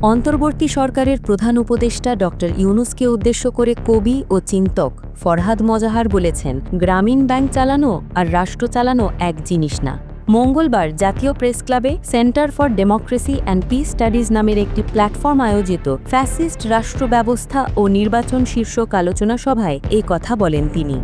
অন্তর্বর্তী সরকারের প্রধান উপদেষ্টা ডক্টর ইউনূসকে উদ্দেশ্য করে কবি ও চিন্তক ফরহাদ মজাহার বলেছেন, গ্রামীণ ব্যাংক চালানো আর রাষ্ট্র চালানো এক জিনিস না। মঙ্গলবার জাতীয় প্রেস ক্লাবে centre for democracy and piece studies নামের একটি প্ল্যাটফর্ম আয়োজিত ফ্যাসিস্ট রাষ্ট্র ব্যবস্থা ও নির্বাচন শীর্ষক আলোচনা সভায় এই কথা বলেন তিনি।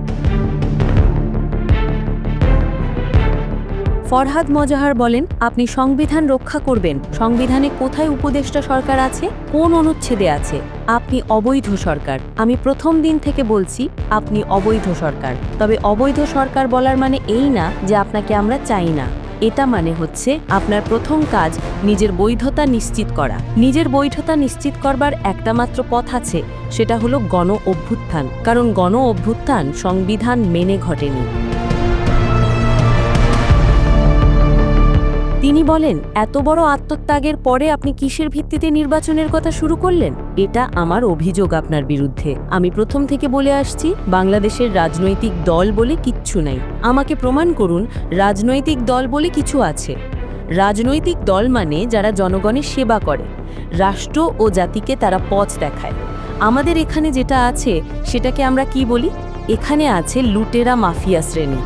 ফরহাদ মজাহার বলেন, আপনি সংবিধান রক্ষা করবেন। সংবিধানে কোথায় উপদেষ্টা সরকার আছে, কোন অনুচ্ছেদে আছে? আপনি অবৈধ সরকার। আমি প্রথম দিন থেকে বলছি আপনি অবৈধ সরকার। তবে অবৈধ সরকার বলার মানে এই না যে আপনাকে আমরা চাই না। এটা মানে হচ্ছে আপনার প্রথম কাজ নিজের বৈধতা নিশ্চিত করা। নিজের বৈধতা নিশ্চিত করবার একটা মাত্র পথ আছে, সেটা হলো গণ অভ্যুত্থান। কারণ গণ অভ্যুত্থান সংবিধান মেনে ঘটেনি। তিনি বলেন, এত বড় আত্মত্যাগের পরে আপনি কিসের ভিত্তিতে নির্বাচনের কথা শুরু করলেন? এটা আমার অভিযোগ আপনার বিরুদ্ধে। আমি প্রথম থেকে বলে আসছি, বাংলাদেশের রাজনৈতিক দল বলে কিচ্ছু নাই। আমাকে প্রমাণ করুন রাজনৈতিক দল বলে কিছু আছে। রাজনৈতিক দল মানে যারা জনগণের সেবা করে, রাষ্ট্র ও জাতিকে তারা পথ দেখায়। আমাদের এখানে যেটা আছে সেটাকে আমরা কি বলি? এখানে আছে লুটেরা মাফিয়া শ্রেণী।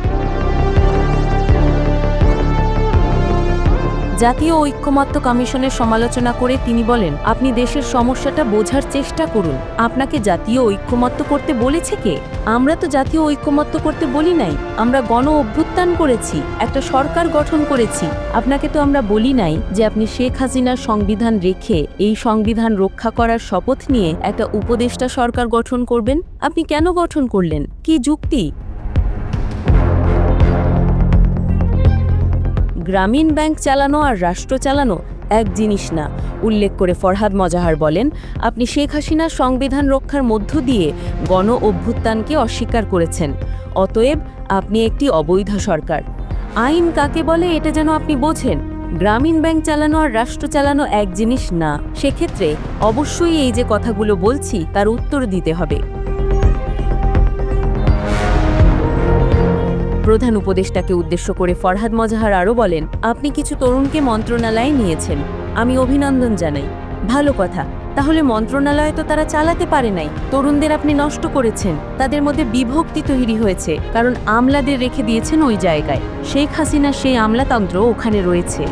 জাতীয় ঐক্যমত্য কমিশনের সমালোচনা করে তিনি বলেন, আপনি দেশের সমস্যাটা বোঝার চেষ্টা করুন। আপনাকে জাতীয় ঐক্যমত্য করতে বলেছে কে? আমরা তো জাতীয় ঐক্যমত্য করতে বলি নাই। আমরা গণ অভ্যুত্থান করেছি, একটা সরকার গঠন করেছি। আপনাকে তো আমরা বলি নাই যে আপনি শেখ হাসিনার সংবিধান রেখে এই সংবিধান রক্ষা করার শপথ নিয়ে একটা উপদেষ্টা সরকার গঠন করবেন। আপনি কেন গঠন করলেন? কি যুক্তি? গ্রামীণ ব্যাংক চালানো আর রাষ্ট্র চালানো এক জিনিস না উল্লেখ করে ফরহাদ মজাহার বলেন, আপনি শেখ হাসিনার সংবিধান রক্ষার মধ্য দিয়ে গণ অভ্যুত্থানকে অস্বীকার করেছেন। অতএব আপনি একটি অবৈধ সরকার। আইন কাকে বলে এটা যেন আপনি বোঝেন। গ্রামীণ ব্যাংক চালানো আর রাষ্ট্র চালানো এক জিনিস না। সেক্ষেত্রে অবশ্যই এই যে কথাগুলো বলছি তার উত্তর দিতে হবে। প্রধান উপদেষ্টাকে উদ্দেশ্য করে ফরহাদ মজাহার আরও বলেন, আপনি কিছু তরুণকে মন্ত্রণালয়ে নিয়েছেন। আমি অভিনন্দন জানাই। ভালো কথা। তাহলে মন্ত্রণালয় তো তারা চালাতে পারে নাই। তরুণদের আপনি নষ্ট করেছেন। তাদের মধ্যে বিভক্তি তৈরি হয়েছে, কারণ আমলাদের রেখে দিয়েছেন ওই জায়গায়। শেখ হাসিনা সেই আমলাতন্ত্র ওখানে রয়েছে।